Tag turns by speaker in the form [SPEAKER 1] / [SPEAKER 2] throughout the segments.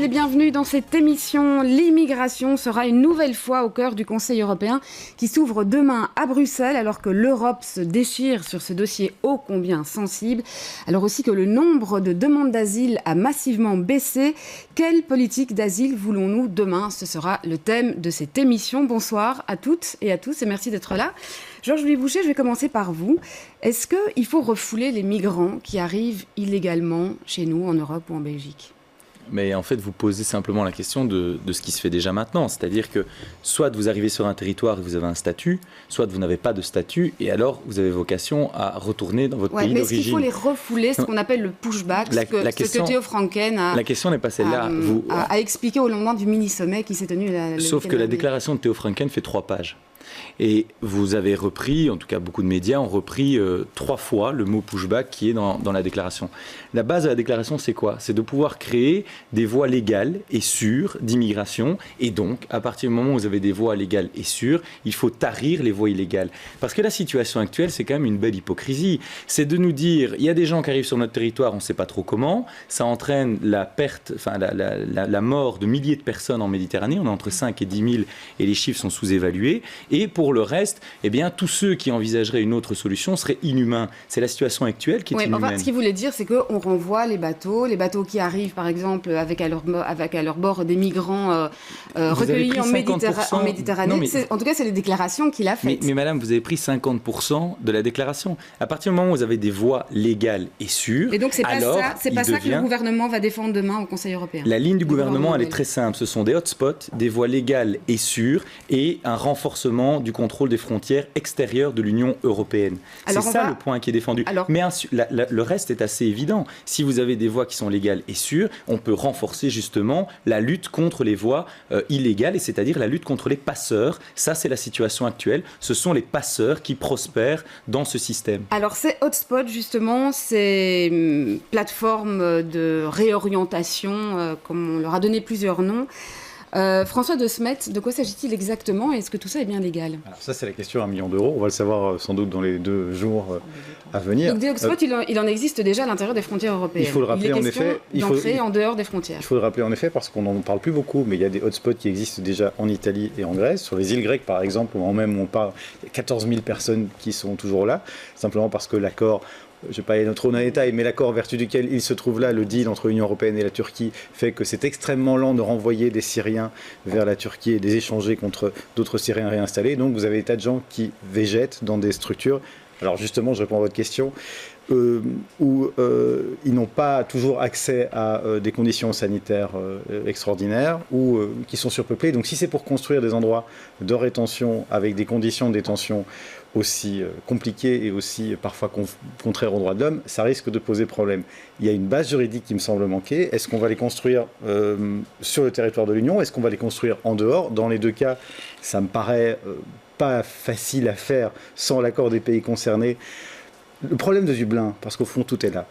[SPEAKER 1] Soyez les bienvenus dans cette émission. L'immigration sera une nouvelle fois au cœur du Conseil européen qui s'ouvre demain à Bruxelles alors que l'Europe se déchire sur ce dossier ô combien sensible. Alors aussi que le nombre de demandes d'asile a massivement baissé. Quelle politique d'asile voulons-nous demain? Ce sera le thème de cette émission. Bonsoir à toutes et à tous et merci d'être là. Georges-Louis Boucher, je vais commencer par vous. Est-ce qu'il faut refouler les migrants qui arrivent illégalement chez nous, en Europe ou en Belgique ?
[SPEAKER 2] Mais en fait, vous posez simplement la question de ce qui se fait déjà maintenant. C'est-à-dire que soit vous arrivez sur un territoire et vous avez un statut, soit vous n'avez pas de statut et alors vous avez vocation à retourner dans votre pays d'origine.
[SPEAKER 1] Mais est-ce qu'il faut les refouler, ce qu'on appelle le pushback, ce que Theo Franken
[SPEAKER 2] la question n'est pas celle-là.
[SPEAKER 1] A expliqué au lendemain du mini-sommet qui s'est tenu
[SPEAKER 2] Sauf que la déclaration de Theo Franken fait 3 pages. Et vous avez repris, en tout cas beaucoup de médias ont repris 3 fois le mot pushback qui est dans la déclaration. La base de la déclaration, c'est quoi? C'est de pouvoir créer des voies légales et sûres d'immigration. Et donc, à partir du moment où vous avez des voies légales et sûres, il faut tarir les voies illégales. Parce que la situation actuelle, c'est quand même une belle hypocrisie. C'est de nous dire, il y a des gens qui arrivent sur notre territoire, on ne sait pas trop comment. Ça entraîne la perte, enfin la mort de milliers de personnes en Méditerranée. On est entre 5 et 10 000 et les chiffres sont sous-évalués. Et pour le reste, eh bien, tous ceux qui envisageraient une autre solution seraient inhumains. C'est la situation actuelle qui est inhumaine.
[SPEAKER 1] Enfin, ce qu'il voulait dire, c'est qu'on renvoie les bateaux qui arrivent, par exemple, avec à leur bord des migrants recueillis en Méditerranée. Non, en tout cas, c'est les déclarations qu'il a faites.
[SPEAKER 2] Mais madame, vous avez pris 50% de la déclaration. À partir du moment où vous avez des voies légales et sûres,
[SPEAKER 1] et donc, c'est pas ça que le gouvernement va défendre demain au Conseil européen.
[SPEAKER 2] La ligne du gouvernement, elle est très simple. Ce sont des hotspots, des voies légales et sûres et un renforcement du contrôle des frontières extérieures de l'Union européenne. C'est ça le point qui est défendu. Mais le reste est assez évident. Si vous avez des voies qui sont légales et sûres, on peut renforcer justement la lutte contre les voies illégales, et c'est-à-dire la lutte contre les passeurs. Ça, c'est la situation actuelle. Ce sont les passeurs qui prospèrent dans ce système.
[SPEAKER 1] Alors, ces hotspots, justement, ces plateformes de réorientation, comme on leur a donné plusieurs noms, François de Smet, de quoi s'agit-il exactement et est-ce que tout ça est bien légal?
[SPEAKER 3] Alors ça, c'est la question à 1 million d'euros. On va le savoir sans doute dans les 2 jours à venir.
[SPEAKER 1] Donc des hotspots, il en existe déjà à l'intérieur des frontières européennes.
[SPEAKER 3] Il faut le rappeler en effet.
[SPEAKER 1] Il faut créer en dehors des frontières.
[SPEAKER 3] Il faut le rappeler en effet parce qu'on n'en parle plus beaucoup, mais il y a des hotspots qui existent déjà en Italie et en Grèce. Sur les îles grecques, par exemple, où on parle, il y a 14 000 personnes qui sont toujours là, simplement parce que l'accord... Je ne vais pas aller trop dans les détails, mais l'accord en vertu duquel il se trouve là, le deal entre l'Union européenne et la Turquie, fait que c'est extrêmement lent de renvoyer des Syriens vers la Turquie et de les échanger contre d'autres Syriens réinstallés. Donc vous avez des tas de gens qui végètent dans des structures. Alors justement, je réponds à votre question, où ils n'ont pas toujours accès à des conditions sanitaires extraordinaires ou qui sont surpeuplés. Donc si c'est pour construire des endroits de rétention avec des conditions de détention aussi compliquées et aussi parfois contraires aux droits de l'homme, ça risque de poser problème. Il y a une base juridique qui me semble manquer. Est-ce qu'on va les construire sur le territoire de l'Union? Est-ce qu'on va les construire en dehors? Dans les 2 cas, ça me paraît pas facile à faire sans l'accord des pays concernés. Le problème de Dublin, parce qu'au fond tout est là.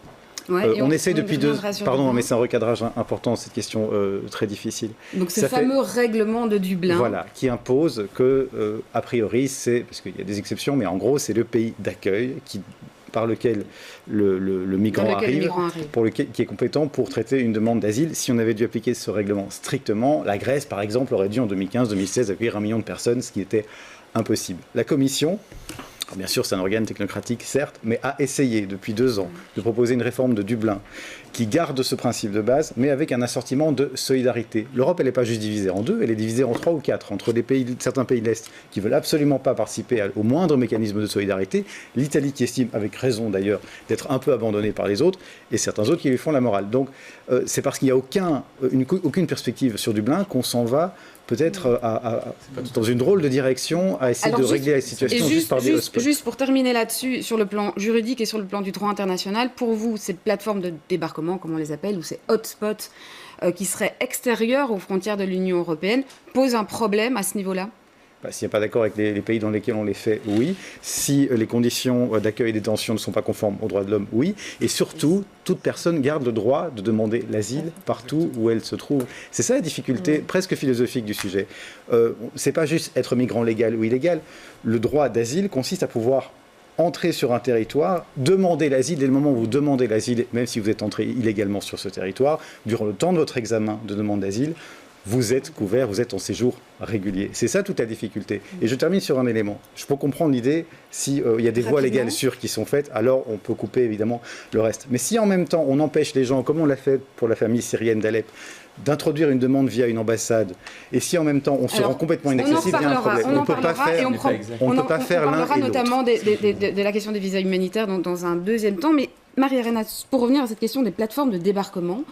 [SPEAKER 3] On essaie depuis 2... Pardon, mais c'est un recadrage important, cette question très difficile.
[SPEAKER 1] Donc ce fameux règlement de Dublin.
[SPEAKER 3] Voilà, qui impose que, a priori, c'est, parce qu'il y a des exceptions, mais en gros, c'est le pays d'accueil par lequel le migrant arrive, qui est compétent pour traiter une demande d'asile. Si on avait dû appliquer ce règlement strictement, la Grèce, par exemple, aurait dû en 2015-2016 accueillir 1 million de personnes, ce qui était impossible. La Commission... Bien sûr, c'est un organe technocratique, certes, mais a essayé depuis 2 ans de proposer une réforme de Dublin qui garde ce principe de base, mais avec un assortiment de solidarité. L'Europe, elle n'est pas juste divisée en 2, elle est divisée en 3 ou 4, entre certains pays de l'Est qui ne veulent absolument pas participer au moindre mécanisme de solidarité, l'Italie qui estime, avec raison d'ailleurs, d'être un peu abandonnée par les autres, et certains autres qui lui font la morale. Donc, c'est parce qu'il n'y a aucune perspective sur Dublin qu'on s'en va peut-être dans une drôle de direction à essayer de régler la situation juste par des hotspots.
[SPEAKER 1] Juste pour terminer là-dessus, sur le plan juridique et sur le plan du droit international, pour vous, ces plateformes de débarquement, comme on les appelle, ou ces hotspots qui seraient extérieurs aux frontières de l'Union européenne, posent un problème à ce niveau-là?
[SPEAKER 3] S'il n'y a pas d'accord avec les pays dans lesquels on les fait, oui. Si les conditions d'accueil et de détention ne sont pas conformes aux droits de l'homme, oui. Et surtout, toute personne garde le droit de demander l'asile partout où elle se trouve. C'est ça la difficulté presque philosophique du sujet. C'est pas juste être migrant légal ou illégal. Le droit d'asile consiste à pouvoir entrer sur un territoire, demander l'asile, dès le moment où vous demandez l'asile, même si vous êtes entré illégalement sur ce territoire, durant le temps de votre examen de demande d'asile, vous êtes couvert, vous êtes en séjour régulier. C'est ça toute la difficulté. Et je termine sur un élément. Je peux comprendre l'idée, s'il y a des voies légales sûres qui sont faites, alors on peut couper évidemment le reste. Mais si en même temps on empêche les gens, comme on l'a fait pour la famille syrienne d'Alep, d'introduire une demande via une ambassade, et si en même temps on se rend complètement inaccessible, il y a un problème. On ne peut pas faire l'un et l'autre.
[SPEAKER 1] On parlera notamment de la question des visas humanitaires dans un deuxième temps, mais Marie-Arena, pour revenir à cette question des plateformes de débarquement,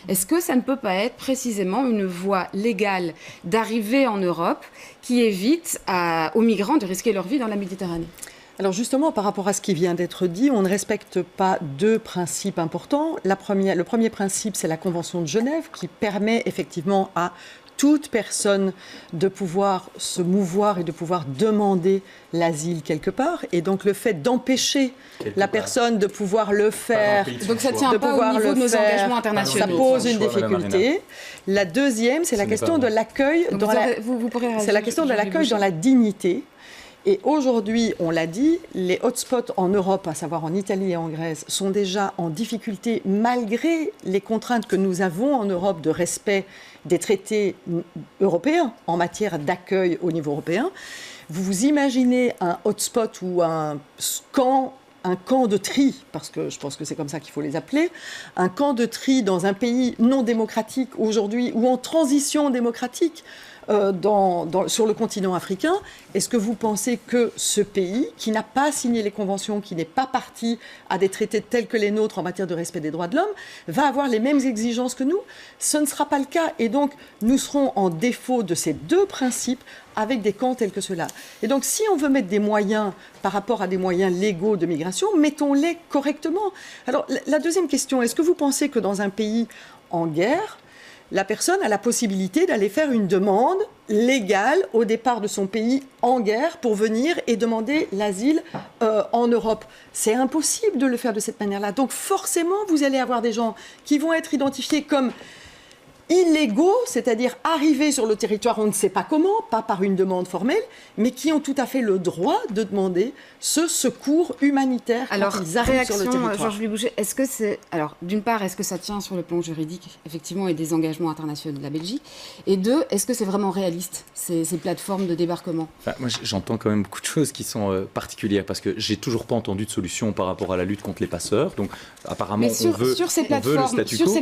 [SPEAKER 1] est-ce que ça ne peut pas être précisément une voie légale d'arrivée en Europe qui évite aux migrants de risquer leur vie dans la Méditerranée ?
[SPEAKER 4] Alors justement, par rapport à ce qui vient d'être dit, on ne respecte pas deux principes importants. Le premier principe, c'est la Convention de Genève qui permet effectivement à toute personne de pouvoir se mouvoir et de pouvoir demander l'asile quelque part. Et donc le fait d'empêcher la personne de pouvoir le faire,
[SPEAKER 1] donc ça tient pas au niveau de nos engagements internationaux.
[SPEAKER 4] Ça pose une difficulté. La deuxième, c'est la question de l'accueil dans la dignité. Et aujourd'hui, on l'a dit, les hotspots en Europe, à savoir en Italie et en Grèce, sont déjà en difficulté malgré les contraintes que nous avons en Europe de respect des traités européens en matière d'accueil au niveau européen. Vous vous imaginez un hotspot ou un camp de tri, parce que je pense que c'est comme ça qu'il faut les appeler, un camp de tri dans un pays non démocratique aujourd'hui ou en transition démocratique, sur le continent africain, est-ce que vous pensez que ce pays, qui n'a pas signé les conventions, qui n'est pas parti à des traités tels que les nôtres en matière de respect des droits de l'homme, va avoir les mêmes exigences que nous ? Ce ne sera pas le cas. Et donc, nous serons en défaut de ces deux principes avec des camps tels que ceux-là. Et donc, si on veut mettre des moyens par rapport à des moyens légaux de migration, mettons-les correctement. Alors, la deuxième question, est-ce que vous pensez que dans un pays en guerre, la personne a la possibilité d'aller faire une demande légale au départ de son pays en guerre pour venir et demander l'asile en Europe? C'est impossible de le faire de cette manière-là. Donc forcément, vous allez avoir des gens qui vont être identifiés comme illégaux, c'est-à-dire arrivés sur le territoire, on ne sait pas comment, pas par une demande formelle, mais qui ont tout à fait le droit de demander ce secours humanitaire quand ils arrivent sur le territoire.
[SPEAKER 1] Georges Boucher, est-ce que c'est... Alors, d'une part, est-ce que ça tient sur le plan juridique, effectivement, et des engagements internationaux de la Belgique ? Et deux, est-ce que c'est vraiment réaliste, ces plateformes de débarquement ?
[SPEAKER 2] Moi, j'entends quand même beaucoup de choses qui sont particulières, parce que j'ai toujours pas entendu de solution par rapport à la lutte contre les passeurs. Donc, apparemment, on veut le statu quo.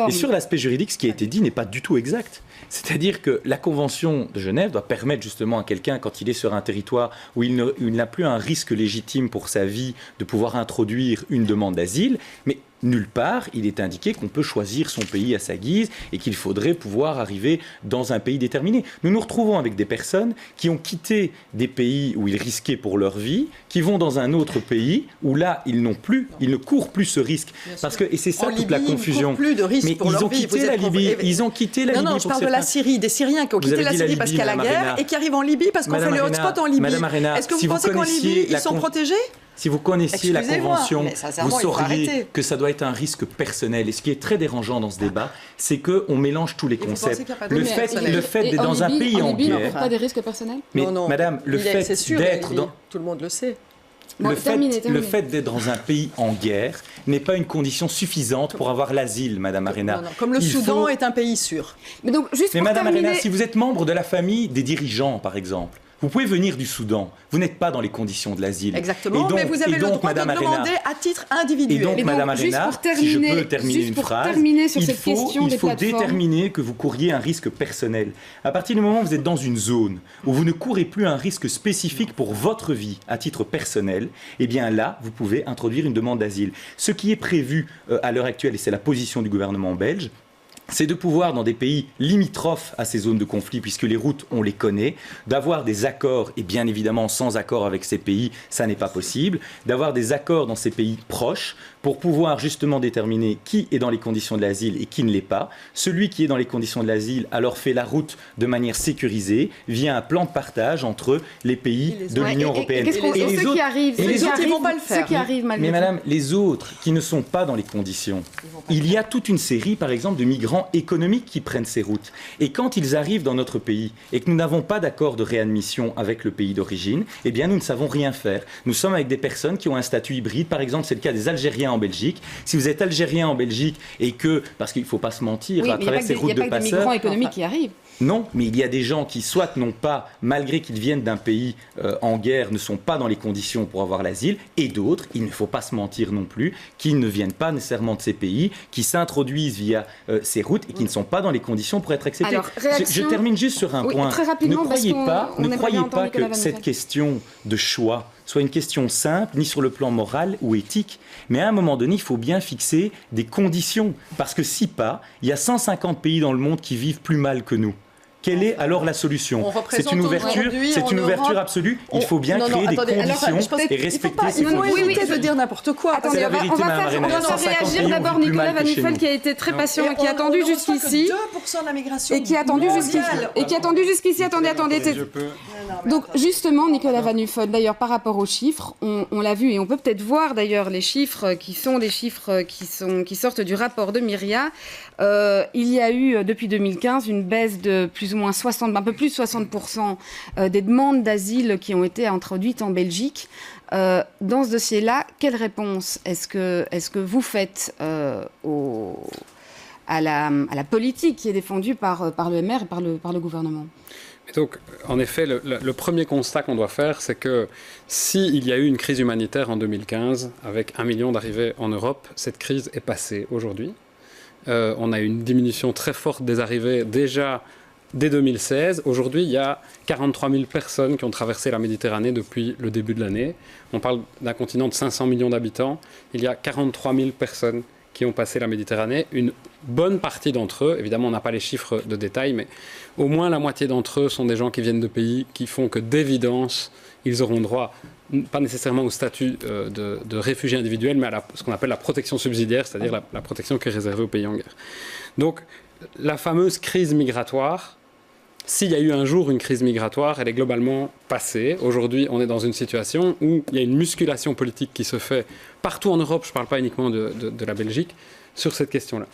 [SPEAKER 2] Et sur l'aspect juridique, ce qui a été dit n'est pas du tout exact. C'est-à-dire que la Convention de Genève doit permettre justement à quelqu'un, quand il est sur un territoire où il n'a plus un risque légitime pour sa vie, de pouvoir introduire une demande d'asile, mais nulle part, il est indiqué qu'on peut choisir son pays à sa guise et qu'il faudrait pouvoir arriver dans un pays déterminé. Nous nous retrouvons avec des personnes qui ont quitté des pays où ils risquaient pour leur vie, qui vont dans un autre pays où là, ils ne courent plus ce risque. Parce que, et c'est ça toute la confusion.
[SPEAKER 4] Plus de risque
[SPEAKER 2] mais
[SPEAKER 4] pour leur vie.
[SPEAKER 2] Ils ont quitté la Libye.
[SPEAKER 4] Non, je parle de la Syrie, des Syriens qui ont quitté la Syrie parce qu'il y a la guerre et qui arrivent en Libye parce qu'on fait le hotspot en Libye. Est-ce que vous pensez qu'en Libye, ils sont protégés ?
[SPEAKER 2] Si vous connaissiez la Convention, vous sauriez que ça doit être un risque personnel. Et ce qui est très dérangeant dans ce débat, c'est qu'on mélange tous les concepts. Le fait d'être dans un pays en guerre...
[SPEAKER 1] En Libye, pas des risques personnels ?
[SPEAKER 2] Mais madame, le fait d'être dans...
[SPEAKER 4] Tout le monde le sait.
[SPEAKER 2] Le fait d'être dans un pays en guerre n'est pas une condition suffisante pour avoir l'asile, Madame Arena.
[SPEAKER 4] Non. Comme le Soudan est un pays sûr.
[SPEAKER 1] Mais
[SPEAKER 2] Madame Arena, si vous êtes membre de la famille des dirigeants, par exemple, vous pouvez venir du Soudan. Vous n'êtes pas dans les conditions de l'asile.
[SPEAKER 4] Exactement, mais vous avez le droit de demander à titre individuel.
[SPEAKER 2] Et donc, Madame Arena, si je peux terminer une phrase, il faut déterminer que vous couriez un risque personnel. À partir du moment où vous êtes dans une zone où vous ne courez plus un risque spécifique pour votre vie à titre personnel, eh bien là, vous pouvez introduire une demande d'asile. Ce qui est prévu à l'heure actuelle, et c'est la position du gouvernement belge, c'est de pouvoir, dans des pays limitrophes à ces zones de conflit, puisque les routes, on les connaît, d'avoir des accords, et bien évidemment sans accord avec ces pays, ça n'est pas possible, d'avoir des accords dans ces pays proches pour pouvoir justement déterminer qui est dans les conditions de l'asile et qui ne l'est pas. Celui qui est dans les conditions de l'asile alors fait la route de manière sécurisée via un plan de partage entre les pays de l'Union européenne.
[SPEAKER 1] Et les autres qui arrivent,
[SPEAKER 4] ils vont pas le faire.
[SPEAKER 1] Ceux qui arrivent malgré
[SPEAKER 2] Mais madame, les autres qui ne sont pas dans les conditions, il y a toute une série, par exemple, de migrants migrants économiques qui prennent ces routes. Et quand ils arrivent dans notre pays et que nous n'avons pas d'accord de réadmission avec le pays d'origine, eh bien nous ne savons rien faire. Nous sommes avec des personnes qui ont un statut hybride. Par exemple, c'est le cas des Algériens en Belgique. Si vous êtes Algérien en Belgique et que, parce qu'il ne faut pas se mentir, à travers ces routes de passeurs...
[SPEAKER 1] Il n'y a pas que des migrants économiques qui arrivent.
[SPEAKER 2] Non, mais il y a des gens qui, soit n'ont pas, malgré qu'ils viennent d'un pays en guerre, ne sont pas dans les conditions pour avoir l'asile, et d'autres, il ne faut pas se mentir non plus, qui ne viennent pas nécessairement de ces pays, qui s'introduisent via ces routes et qui ne sont pas dans les conditions pour être acceptés.
[SPEAKER 1] Alors, réaction...
[SPEAKER 2] je termine juste sur un point.
[SPEAKER 1] Très rapidement,
[SPEAKER 2] ne croyez pas que cette question de choix soit une question simple, ni sur le plan moral ou éthique, mais à un moment donné, il faut bien fixer des conditions, parce que si pas, il y a 150 pays dans le monde qui vivent plus mal que nous. Quelle est alors la solution? C'est une ouverture, absolue. Il faut bien créer des conditions et respecter ces conditions.
[SPEAKER 4] Il faut éviter de dire n'importe quoi.
[SPEAKER 2] C'est la vérité, Madame
[SPEAKER 1] on va faire réagir d'abord Nicolas Van Nuffel qui a été très patient et qui a attendu jusqu'ici.
[SPEAKER 4] 2% de la migration
[SPEAKER 1] et qui a attendu jusqu'ici. Attendez. Donc justement, Nicolas Van Nuffel, d'ailleurs par rapport aux chiffres, on l'a vu et on peut peut-être voir d'ailleurs les chiffres qui qui sortent du rapport de Myria. Il y a eu depuis 2015 une baisse de un peu plus de 60% des demandes d'asile qui ont été introduites en Belgique. Dans ce dossier-là, quelle réponse est-ce que vous faites à la politique qui est défendue par le MR et par le gouvernement?
[SPEAKER 5] Donc, en effet, le premier constat qu'on doit faire, c'est que s'il y a eu une crise humanitaire en 2015, avec 1 million d'arrivées en Europe, cette crise est passée aujourd'hui. On a eu une diminution très forte des arrivées déjà dès 2016. Aujourd'hui, il y a 43 000 personnes qui ont traversé la Méditerranée depuis le début de l'année. On parle d'un continent de 500 millions d'habitants. Il y a 43 000 personnes qui ont passé la Méditerranée. Une bonne partie d'entre eux, évidemment on n'a pas les chiffres de détail, mais au moins la moitié d'entre eux sont des gens qui viennent de pays qui font que d'évidence, ils auront droit, pas nécessairement au statut de réfugié individuel, mais à ce qu'on appelle la protection subsidiaire, c'est-à-dire la protection qui est réservée aux pays en guerre. Donc la fameuse crise migratoire, s'il y a eu un jour une crise migratoire, elle est globalement passée. Aujourd'hui, on est dans une situation où il y a une musculation politique qui se fait partout en Europe, je ne parle pas uniquement de la Belgique, sur cette question-là.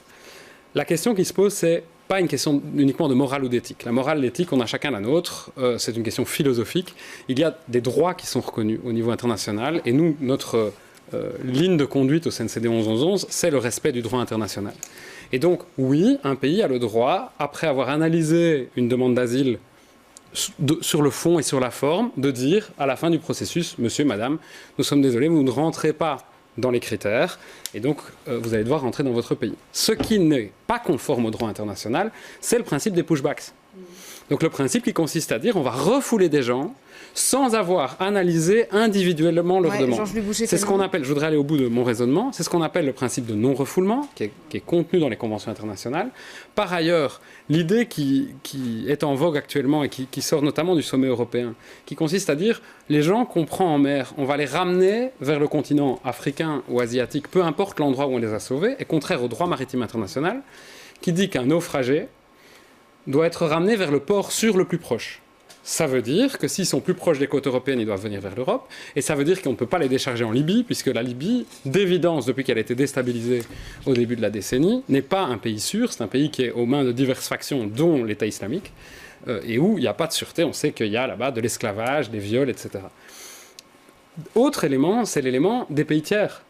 [SPEAKER 5] La question qui se pose, c'est pas une question uniquement de morale ou d'éthique. La morale, l'éthique, on a chacun la nôtre. C'est une question philosophique. Il y a des droits qui sont reconnus au niveau international. Et nous, notre ligne de conduite au CNCD 11-11-11, c'est le respect du droit international. Et donc, oui, un pays a le droit, après avoir analysé une demande d'asile sur le fond et sur la forme, de dire à la fin du processus, monsieur, madame, nous sommes désolés, vous ne rentrez pas dans les critères, et donc vous allez devoir rentrer dans votre pays. Ce qui n'est pas conforme au droit international, c'est le principe des pushbacks. Donc le principe qui consiste à dire on va refouler des gens sans avoir analysé individuellement leur demande. C'est ce qu'on appelle, je voudrais aller au bout de mon raisonnement, c'est ce qu'on appelle le principe de non-refoulement, qui est contenu dans les conventions internationales. Par ailleurs, l'idée qui est en vogue actuellement et qui sort notamment du sommet européen, qui consiste à dire les gens qu'on prend en mer, on va les ramener vers le continent africain ou asiatique, peu importe l'endroit où on les a sauvés, est contraire au droit maritime international, qui dit qu'un naufragé doit être ramené vers le port sûr le plus proche. Ça veut dire que s'ils sont plus proches des côtes européennes, ils doivent venir vers l'Europe. Et ça veut dire qu'on ne peut pas les décharger en Libye, puisque la Libye, d'évidence, depuis qu'elle a été déstabilisée au début de la décennie, n'est pas un pays sûr. C'est un pays qui est aux mains de diverses factions, dont l'État islamique, et où il n'y a pas de sûreté. On sait qu'il y a là-bas de l'esclavage, des viols, etc. Autre élément, c'est l'élément des pays tiers.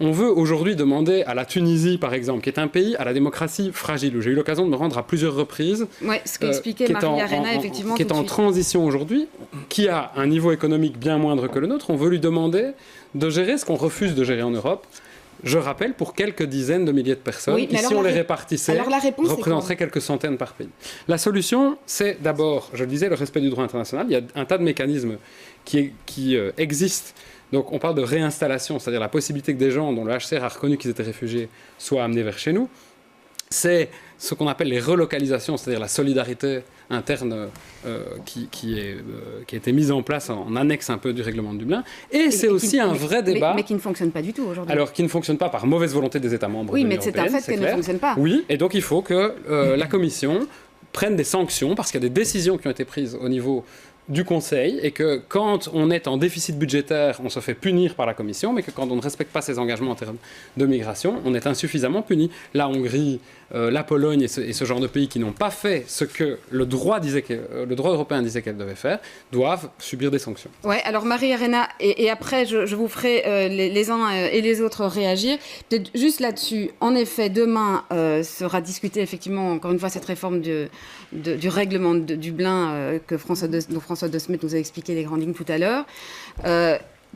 [SPEAKER 5] On veut aujourd'hui demander à la Tunisie, par exemple, qui est un pays à la démocratie fragile, où j'ai eu l'occasion de me rendre à plusieurs reprises,
[SPEAKER 1] ce qu'expliquait Marie Arena, effectivement,
[SPEAKER 5] qui est en transition aujourd'hui, qui a un niveau économique bien moindre que le nôtre. On veut lui demander de gérer ce qu'on refuse de gérer en Europe. Je rappelle, pour quelques dizaines de milliers de personnes, qui, si on les répartissait, représenteraient quelques centaines par pays. La solution, c'est d'abord, je le disais, le respect du droit international. Il y a un tas de mécanismes qui existent. Donc on parle de réinstallation, c'est-à-dire la possibilité que des gens dont le HCR a reconnu qu'ils étaient réfugiés soient amenés vers chez nous. C'est ce qu'on appelle les relocalisations, c'est-à-dire la solidarité interne qui a été mise en place en annexe un peu du règlement de Dublin. Et c'est aussi un vrai débat...
[SPEAKER 1] Mais qui ne fonctionne pas du tout aujourd'hui.
[SPEAKER 5] Alors, qui ne fonctionne pas par mauvaise volonté des États membres.
[SPEAKER 1] Oui, mais c'est un fait qu'elle ne fonctionne pas.
[SPEAKER 5] Oui, et donc il faut que la Commission prenne des sanctions, parce qu'il y a des décisions qui ont été prises au niveau du Conseil et que quand on est en déficit budgétaire, on se fait punir par la Commission, mais que quand on ne respecte pas ses engagements en termes de migration, on est insuffisamment puni. La Hongrie, la Pologne et ce genre de pays qui n'ont pas fait ce que le droit européen disait qu'elles devaient faire, doivent subir des sanctions.
[SPEAKER 1] Ouais, alors Marie-Arena, et après je vous ferai les uns et les autres réagir. Peut-être juste là-dessus, en effet, demain sera discutée effectivement, encore une fois, cette réforme du règlement de Dublin dont François De Smet nous a expliqué les grandes lignes tout à l'heure.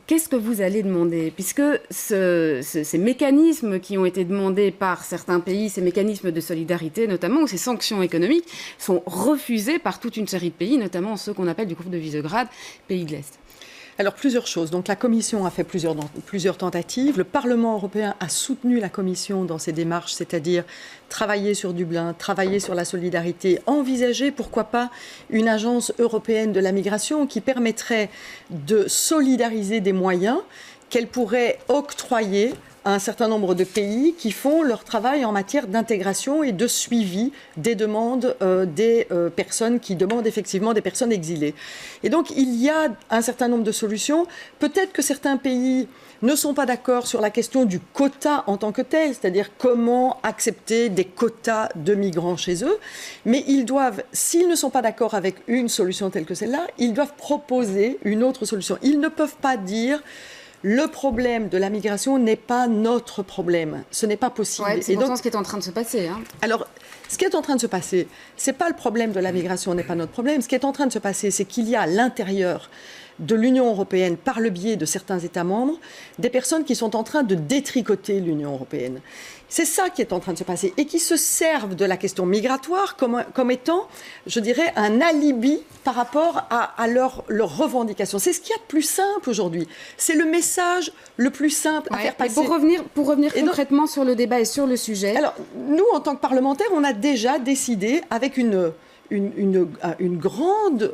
[SPEAKER 1] Qu'est-ce que vous allez demander ? Puisque ces mécanismes qui ont été demandés par certains pays, ces mécanismes de solidarité notamment, ou ces sanctions économiques, sont refusés par toute une série de pays, notamment ceux qu'on appelle du groupe de Visegrad, pays de l'Est.
[SPEAKER 4] Alors, plusieurs choses. Donc, la Commission a fait plusieurs tentatives. Le Parlement européen a soutenu la Commission dans ses démarches, c'est-à-dire travailler sur Dublin, travailler sur la solidarité, envisager, pourquoi pas, une agence européenne de la migration qui permettrait de solidariser des moyens qu'elle pourrait octroyer à un certain nombre de pays qui font leur travail en matière d'intégration et de suivi des demandes des personnes qui demandent effectivement des personnes exilées. Et donc, il y a un certain nombre de solutions. Peut-être que certains pays ne sont pas d'accord sur la question du quota en tant que tel, c'est-à-dire comment accepter des quotas de migrants chez eux, mais ils doivent, s'ils ne sont pas d'accord avec une solution telle que celle-là, ils doivent proposer une autre solution. Ils ne peuvent pas dire le problème de la migration n'est pas notre problème. Ce n'est pas possible.
[SPEAKER 1] Ouais, c'est pourtant ce qui est en train de se passer. Hein.
[SPEAKER 4] Alors, ce qui est en train de se passer, ce n'est pas le problème de la migration, n'est pas notre problème. Ce qui est en train de se passer, c'est qu'il y a à l'intérieur de l'Union européenne, par le biais de certains États membres, des personnes qui sont en train de détricoter l'Union européenne. C'est ça qui est en train de se passer et qui se servent de la question migratoire comme étant, je dirais, un alibi par rapport à leurs revendications. C'est ce qu'il y a de plus simple aujourd'hui. C'est le message le plus simple à faire passer.
[SPEAKER 1] Pour revenir concrètement sur le débat et sur le sujet.
[SPEAKER 4] Alors, nous, en tant que parlementaires, on a déjà décidé avec une grande...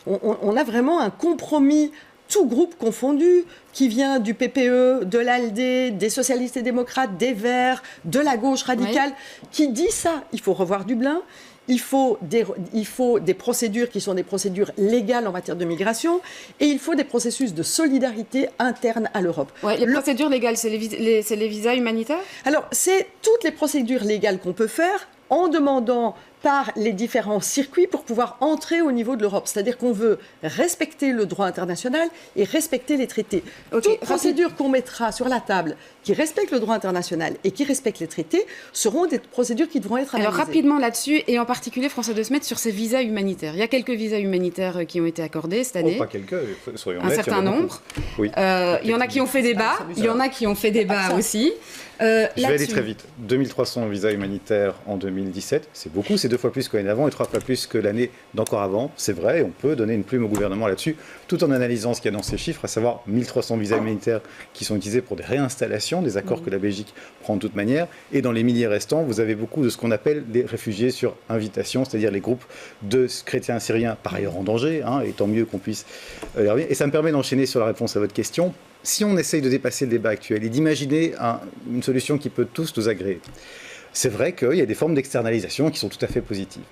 [SPEAKER 4] on a vraiment un compromis tout groupe confondu, qui vient du PPE, de l'ALDE, des socialistes et démocrates, des Verts, de la gauche radicale, qui dit ça. Il faut revoir Dublin, il faut des procédures qui sont des procédures légales en matière de migration, et il faut des processus de solidarité interne à l'Europe.
[SPEAKER 1] Ouais, les procédures légales, c'est les visas humanitaires ?
[SPEAKER 4] Alors, c'est toutes les procédures légales qu'on peut faire en demandant par les différents circuits pour pouvoir entrer au niveau de l'Europe. C'est-à-dire qu'on veut respecter le droit international et respecter les traités. Toute procédure qu'on mettra sur la table qui respecte le droit international et qui respecte les traités seront des procédures qui devront être analysées.
[SPEAKER 1] Alors rapidement là-dessus, et en particulier François De Smet sur ces visas humanitaires. Il y a quelques visas humanitaires qui ont été accordés cette année.
[SPEAKER 3] Pas quelques, soyons
[SPEAKER 1] honnêtes. Un certain nombre.
[SPEAKER 3] Oui.
[SPEAKER 1] Il y en a qui ont fait débat, il y en a qui ont fait débat aussi.
[SPEAKER 3] Je vais aller très vite. 2300 visas humanitaires en 2017, c'est beaucoup, c'est 2 fois plus que l'année d'avant et 3 fois plus que l'année d'encore avant. C'est vrai, on peut donner une plume au gouvernement là-dessus, tout en analysant ce qu'il y a dans ces chiffres, à savoir 1300 visas humanitaires qui sont utilisés pour des réinstallations, des accords que la Belgique prend de toute manière. Et dans les milliers restants, vous avez beaucoup de ce qu'on appelle des réfugiés sur invitation, c'est-à-dire les groupes de chrétiens syriens, par ailleurs en danger, et tant mieux qu'on puisse y revenir. Et ça me permet d'enchaîner sur la réponse à votre question. Si on essaye de dépasser le débat actuel et d'imaginer une solution qui peut tous nous agréer, c'est vrai qu'il y a des formes d'externalisation qui sont tout à fait positives.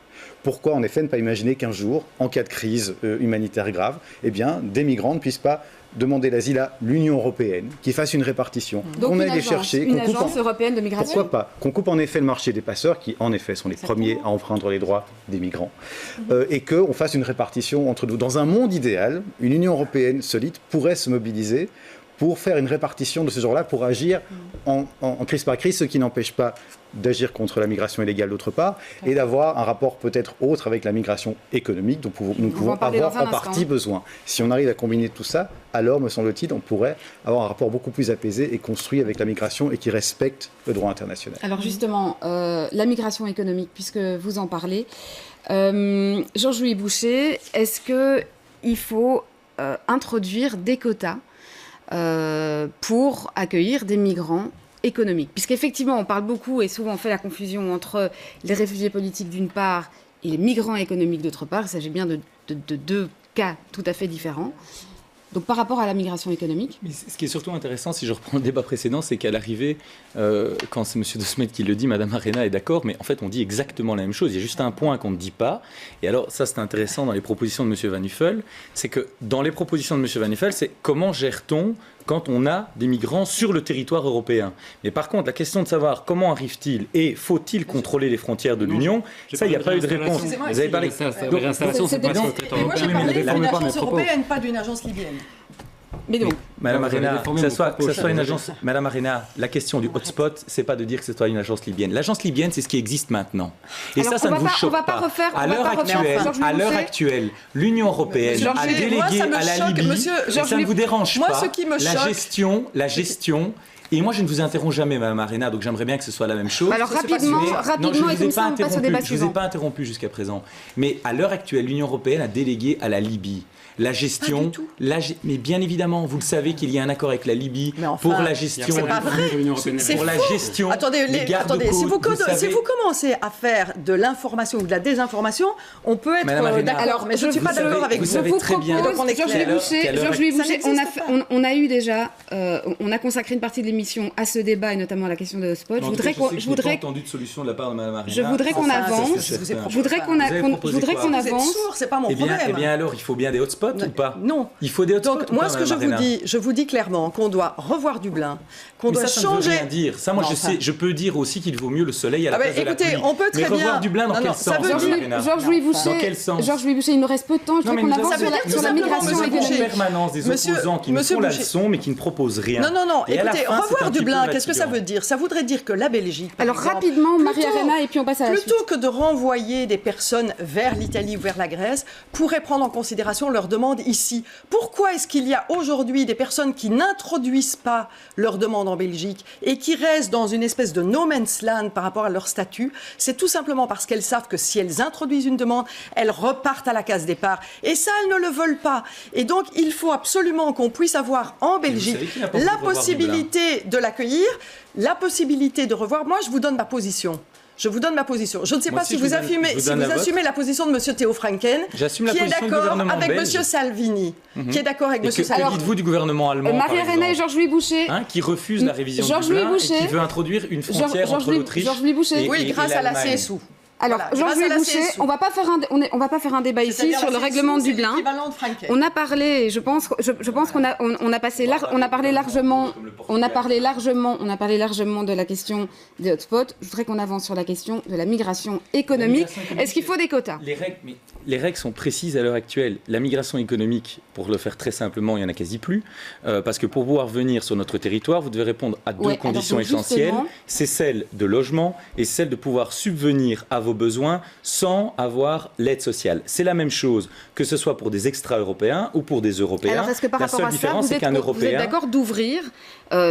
[SPEAKER 3] Pourquoi, en effet, ne pas imaginer qu'un jour, en cas de crise humanitaire grave, des migrants ne puissent pas demander l'asile à l'Union européenne, qui fasse une répartition,
[SPEAKER 1] donc
[SPEAKER 3] qu'on aille les chercher,
[SPEAKER 1] une agence européenne de migration.
[SPEAKER 3] Pourquoi pas ? Qu'on coupe en effet le marché des passeurs, qui en effet sont les premiers à enfreindre les droits des migrants, et qu'on fasse une répartition entre nous. Dans un monde idéal, une Union européenne solide pourrait se mobiliser pour faire une répartition de ce genre-là, pour agir en crise par crise, ce qui n'empêche pas d'agir contre la migration illégale d'autre part, et d'avoir un rapport peut-être autre avec la migration économique dont nous pouvons avoir en partie besoin. Si on arrive à combiner tout ça, alors, me semble-t-il, on pourrait avoir un rapport beaucoup plus apaisé et construit avec la migration et qui respecte le droit international.
[SPEAKER 1] Alors justement, la migration économique, puisque vous en parlez, Georges-Louis Boucher, est-ce qu'il faut introduire des quotas pour accueillir des migrants économiques. Puisqu'effectivement, on parle beaucoup et souvent on fait la confusion entre les réfugiés politiques d'une part et les migrants économiques d'autre part. Il s'agit bien de deux cas tout à fait différents. Donc par rapport à la migration économique.
[SPEAKER 2] Mais ce qui est surtout intéressant, si je reprends le débat précédent, c'est qu'à l'arrivée, quand c'est M. De Smet qui le dit, Mme Arena est d'accord, mais en fait on dit exactement la même chose. Il y a juste un point qu'on ne dit pas. Et alors ça c'est intéressant dans les propositions de M. Van Nuffel, c'est que dans les propositions de M. Van Nuffel, c'est comment gère-t-on quand on a des migrants sur le territoire européen. Mais par contre, la question de savoir comment arrivent-ils et faut-il contrôler les frontières de l'Union, ça, il n'y a pas eu de réponse.
[SPEAKER 5] Vous avez parlé de réinstallation, c'est pas ce que
[SPEAKER 4] Et moi, j'ai parlé d'une agence européenne, pas d'une agence libyenne.
[SPEAKER 1] Mais donc,
[SPEAKER 2] Madame Arena, que ce soit une agence. Madame Arena, la question du hotspot, c'est pas de dire que ce soit une agence libyenne. L'agence libyenne, c'est ce qui existe maintenant. Et
[SPEAKER 1] alors,
[SPEAKER 2] ça ne vous choque pas. À l'heure actuelle, l'Union européenne a délégué à la Libye. Ça ne vous dérange pas la gestion. Et moi, je ne vous interromps jamais, Mme Arena, donc j'aimerais bien que ce soit la même chose.
[SPEAKER 1] Alors rapidement, et comme ça, on passe au débat suivant.
[SPEAKER 2] Je ne vous ai pas interrompu jusqu'à présent. Mais à l'heure actuelle, l'Union européenne a délégué à la Libye la gestion, mais bien évidemment, vous le savez qu'il y a un accord avec la Libye pour la gestion.
[SPEAKER 4] C'est pas vrai.
[SPEAKER 2] Pour la gestion.
[SPEAKER 4] Attendez, si vous commencez à faire de l'information ou de la désinformation, on peut être d'accord. Mais je ne suis pas d'accord avec vous.
[SPEAKER 2] Vous savez très bien.
[SPEAKER 1] Georges-Louis Boucher, on a eu déjà, on a consacré une partie de l'émission à ce débat et notamment à la question de hotspot.
[SPEAKER 2] Je voudrais entendu de solution de la part de Mme Arena.
[SPEAKER 1] Je voudrais qu'on avance. Je voudrais qu'on avance.
[SPEAKER 4] C'est pas mon problème.
[SPEAKER 2] Eh bien alors, il faut bien des hotspots ou pas?
[SPEAKER 4] Non.
[SPEAKER 2] Il faut des hotspots.
[SPEAKER 4] Donc moi, ce que je vous dis clairement, qu'on doit revoir Dublin, qu'on doit changer.
[SPEAKER 2] Ça ne veut rien dire. Ça, moi, je peux dire aussi qu'il vaut mieux le soleil à la place de la pluie.
[SPEAKER 4] Écoutez, on peut très bien.
[SPEAKER 2] Revoir Dublin dans quel sens?
[SPEAKER 1] Georges-Louis Boucher, il nous reste peu de temps. Je voudrais qu'on avance sur la migration économique.
[SPEAKER 2] En permanence des opposants qui nous font la leçon, mais qui ne proposent rien.
[SPEAKER 4] Non. Écoutez, revoir Dublin, qu'est-ce que ça veut dire? Ça voudrait dire que la Belgique.
[SPEAKER 1] Alors rapidement, Marie Arena, et puis on passe à la suite.
[SPEAKER 4] Plutôt que de renvoyer des personnes vers l'Italie ou vers la Grèce, pourrait prendre en considération leurs demandes ici. Pourquoi est-ce qu'il y a aujourd'hui des personnes qui n'introduisent pas leurs demandes en Belgique et qui restent dans une espèce de no man's land par rapport à leur statut? C'est tout simplement parce qu'elles savent que si elles introduisent une demande, elles repartent à la case départ. Et ça, elles ne le veulent pas. Et donc, il faut absolument qu'on puisse avoir en Belgique la possibilité de l'accueillir, la possibilité de revoir. Moi, je vous donne ma position. Je vous donne ma position. Je ne sais pas si vous assumez la position de M. Theo Franken, qui est d'accord avec M. Salvini, qui est d'accord avec M. Salvini.
[SPEAKER 2] Que dites-vous du gouvernement allemand,
[SPEAKER 1] Marie Arena et Georges-Louis Boucher,
[SPEAKER 2] qui refuse la révision de Dublin et qui veut introduire une frontière entre l'Autriche
[SPEAKER 4] et grâce à la CSU.
[SPEAKER 1] Alors, Georges-Louis Boucher, on va pas faire un débat ici sur le règlement de Dublin. On a parlé, je pense qu'on a parlé largement de la question des hotspots. Je voudrais qu'on avance sur la question de la migration économique. Est-ce qu'il faut des quotas?
[SPEAKER 2] Les règles sont précises à l'heure actuelle. La migration économique, pour le faire très simplement, il n'y en a quasi plus. Parce que pour pouvoir venir sur notre territoire, vous devez répondre à deux conditions essentielles. C'est celle de logement et celle de pouvoir subvenir à vos besoins sans avoir l'aide sociale. C'est la même chose que ce soit pour des extra-européens ou pour des Européens.
[SPEAKER 1] Alors, est-ce que par rapport à ça, vous êtes d'accord d'ouvrir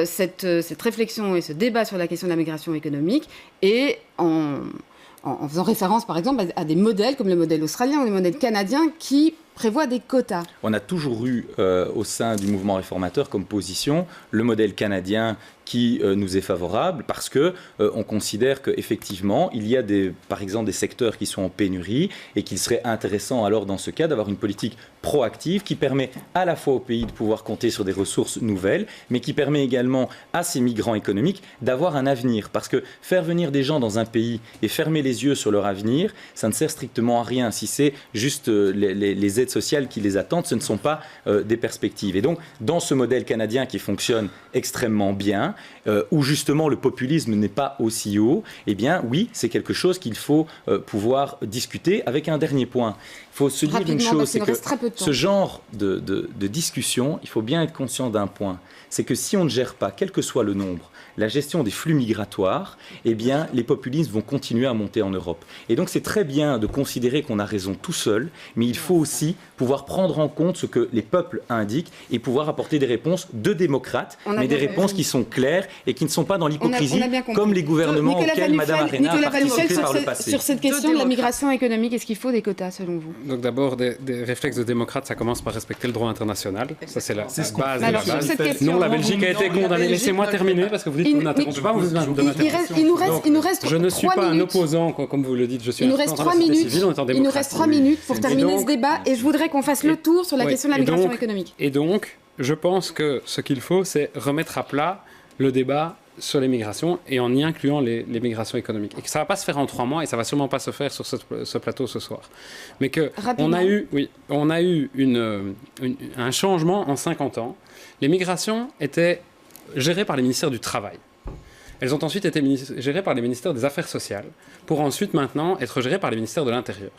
[SPEAKER 1] cette réflexion et ce débat sur la question de la migration économique et en faisant référence, par exemple, à des modèles comme le modèle australien ou le modèle canadien qui prévoit des quotas?
[SPEAKER 2] On a toujours eu au sein du mouvement réformateur comme position le modèle canadien qui nous est favorable parce que on considère qu'effectivement il y a par exemple des secteurs qui sont en pénurie et qu'il serait intéressant alors dans ce cas d'avoir une politique proactive qui permet à la fois au pays de pouvoir compter sur des ressources nouvelles mais qui permet également à ces migrants économiques d'avoir un avenir, parce que faire venir des gens dans un pays et fermer les yeux sur leur avenir, ça ne sert strictement à rien. Si c'est juste les aides sociales qui les attendent, ce ne sont pas des perspectives. Et donc dans ce modèle canadien qui fonctionne extrêmement bien, où justement le populisme n'est pas aussi haut, eh bien oui, c'est quelque chose qu'il faut pouvoir discuter. Avec un dernier point, il faut se dire une chose, c'est que ce genre de discussion, il faut bien être conscient d'un point, c'est que si on ne gère pas, quel que soit le nombre, la gestion des flux migratoires, eh bien les populismes vont continuer à monter en Europe. Et donc c'est très bien de considérer qu'on a raison tout seul, mais il faut aussi pouvoir prendre en compte ce que les peuples indiquent et pouvoir apporter des réponses de démocrates, mais des réponses qui sont claires claires et qui ne sont pas dans l'hypocrisie
[SPEAKER 1] on a bien compris.
[SPEAKER 2] comme les gouvernements
[SPEAKER 1] Nicolas
[SPEAKER 2] auxquels Mme Arena a participé par le passé.
[SPEAKER 1] Sur cette question de la migration économique, est-ce qu'il faut des quotas selon vous?
[SPEAKER 5] Donc d'abord, des réflexes de démocrate, ça commence par respecter le droit international. Ça, c'est la base de la
[SPEAKER 1] Alors, sur
[SPEAKER 5] base.
[SPEAKER 1] cette question,
[SPEAKER 5] Non, la Belgique a été condamnée. Laissez-moi terminer parce que vous dites qu'on n'interrompt pas.
[SPEAKER 1] Il nous reste
[SPEAKER 5] Je ne suis
[SPEAKER 1] 3
[SPEAKER 5] pas un
[SPEAKER 1] minutes.
[SPEAKER 5] opposant, comme vous le dites. Je suis
[SPEAKER 1] Il nous
[SPEAKER 5] un
[SPEAKER 1] reste
[SPEAKER 5] représentant
[SPEAKER 1] 3
[SPEAKER 5] de la société
[SPEAKER 1] minutes.
[SPEAKER 5] civile, on est en
[SPEAKER 1] Il nous
[SPEAKER 5] démocratie.
[SPEAKER 1] reste 3 minutes pour terminer
[SPEAKER 5] donc-
[SPEAKER 1] ce débat et je voudrais qu'on fasse le tour sur la question de la migration économique.
[SPEAKER 5] Et donc, je pense que ce qu'il faut, c'est remettre à plat le débat sur les migrations et en y incluant les migrations économiques. Et que ça ne va pas se faire en 3 mois et ça ne va sûrement pas se faire sur ce plateau ce soir. Mais qu'on a eu un changement en 50 ans. Les migrations étaient gérées par les ministères du Travail. Elles ont ensuite été gérées par les ministères des Affaires sociales pour ensuite maintenant être gérées par les ministères de l'Intérieur.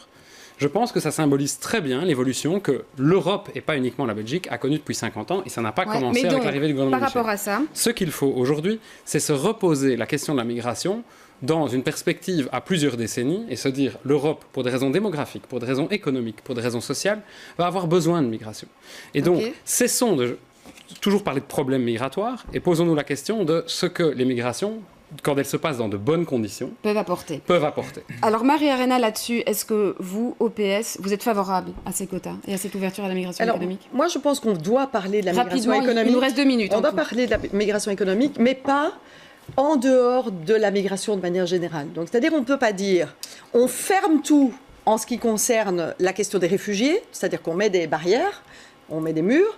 [SPEAKER 5] Je pense que ça symbolise très bien l'évolution que l'Europe, et pas uniquement la Belgique, a connue depuis 50 ans, et ça n'a pas commencé avec l'arrivée du gouvernement
[SPEAKER 1] Par
[SPEAKER 5] Michel.
[SPEAKER 1] rapport à ça,
[SPEAKER 5] Ce qu'il faut aujourd'hui, c'est se reposer la question de la migration dans une perspective à plusieurs décennies et se dire l'Europe, pour des raisons démographiques, pour des raisons économiques, pour des raisons sociales, va avoir besoin de migration. Et donc, cessons de toujours parler de problèmes migratoires et posons-nous la question de ce que les migrations, quand elles se passent dans de bonnes conditions,
[SPEAKER 1] peuvent apporter. Alors Marie-Arena, là-dessus, est-ce que vous, au PS, vous êtes favorable à ces quotas et à cette ouverture à la migration économique?
[SPEAKER 4] Moi, je pense qu'on doit parler de la migration
[SPEAKER 1] Rapidement,
[SPEAKER 4] économique.
[SPEAKER 1] il nous reste 2 minutes.
[SPEAKER 4] On doit parler de la migration économique, mais pas en dehors de la migration de manière générale. Donc, c'est-à-dire, on ne peut pas dire on ferme tout en ce qui concerne la question des réfugiés, c'est-à-dire qu'on met des barrières, on met des murs,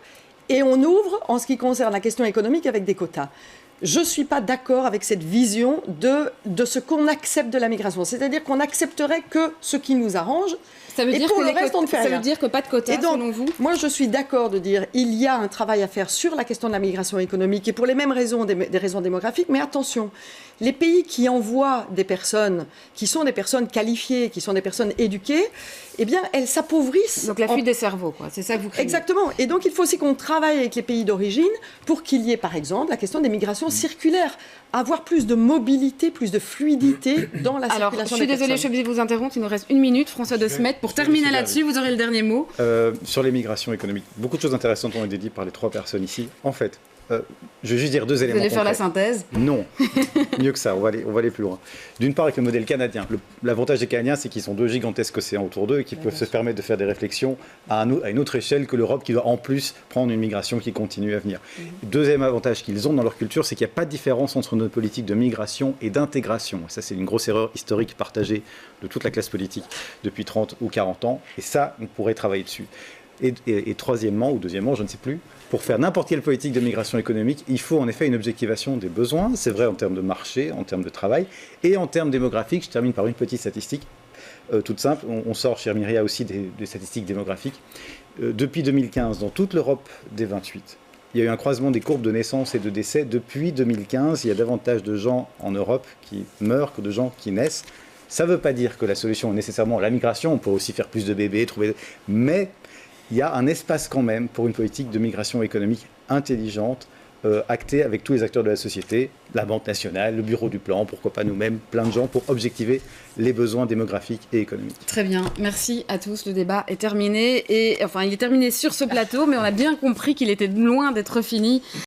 [SPEAKER 4] et on ouvre en ce qui concerne la question économique avec des quotas. Je ne suis pas d'accord avec cette vision de ce qu'on accepte de la migration. C'est-à-dire qu'on n'accepterait que ce qui nous arrange.
[SPEAKER 1] Ça veut
[SPEAKER 4] et
[SPEAKER 1] dire
[SPEAKER 4] pour
[SPEAKER 1] que
[SPEAKER 4] le reste, on ne fait rien.
[SPEAKER 1] Ça veut dire que pas de quotas,
[SPEAKER 4] et donc,
[SPEAKER 1] selon vous?
[SPEAKER 4] Moi, je suis d'accord de dire il y a un travail à faire sur la question de la migration économique et pour les mêmes raisons, des raisons démographiques. Mais attention, les pays qui envoient des personnes, qui sont des personnes qualifiées, qui sont des personnes éduquées, eh bien, elles s'appauvrissent.
[SPEAKER 1] Donc la fuite des cerveaux, quoi. C'est ça que vous craignez.
[SPEAKER 4] Exactement. Et donc, il faut aussi qu'on travaille avec les pays d'origine pour qu'il y ait, par exemple, la question des migrations circulaires. Avoir plus de mobilité, plus de fluidité dans la circulation des personnes.
[SPEAKER 1] Alors, je suis désolée, je suis obligée de vous interrompre. Il nous reste 1 minute. François De Smet, pour terminer là-dessus, vous aurez le dernier mot.
[SPEAKER 3] Sur les migrations économiques, beaucoup de choses intéressantes ont été dites par les 3 personnes ici. En fait, je vais juste dire 2 éléments.
[SPEAKER 1] Vous allez faire la
[SPEAKER 3] concrets.
[SPEAKER 1] synthèse?
[SPEAKER 3] Non, mieux que ça, on va aller plus loin. D'une part, avec le modèle canadien. L'avantage des Canadiens, c'est qu'ils ont 2 gigantesques océans autour d'eux et qu'ils peuvent se permettre de faire des réflexions à une autre échelle que l'Europe, qui doit en plus prendre une migration qui continue à venir. Deuxième avantage qu'ils ont dans leur culture, c'est qu'il n'y a pas de différence entre notre politique de migration et d'intégration. Ça, c'est une grosse erreur historique partagée de toute la classe politique depuis 30 ou 40 ans. Et ça, on pourrait travailler dessus. Et troisièmement, ou deuxièmement, je ne sais plus, pour faire n'importe quelle politique de migration économique, il faut en effet une objectivation des besoins. C'est vrai en termes de marché, en termes de travail, et en termes démographiques. Je termine par une petite statistique toute simple. On sort chez Myria aussi des statistiques démographiques. Depuis 2015, dans toute l'Europe des 28, il y a eu un croisement des courbes de naissance et de décès. Depuis 2015, il y a davantage de gens en Europe qui meurent que de gens qui naissent. Ça ne veut pas dire que la solution est nécessairement la migration. On peut aussi faire plus de bébés, mais il y a un espace quand même pour une politique de migration économique intelligente, actée avec tous les acteurs de la société, la Banque nationale, le Bureau du Plan, pourquoi pas nous-mêmes, plein de gens pour objectiver les besoins démographiques et économiques.
[SPEAKER 1] Très bien, merci à tous. Le débat est terminé. Il est terminé sur ce plateau, mais on a bien compris qu'il était loin d'être fini.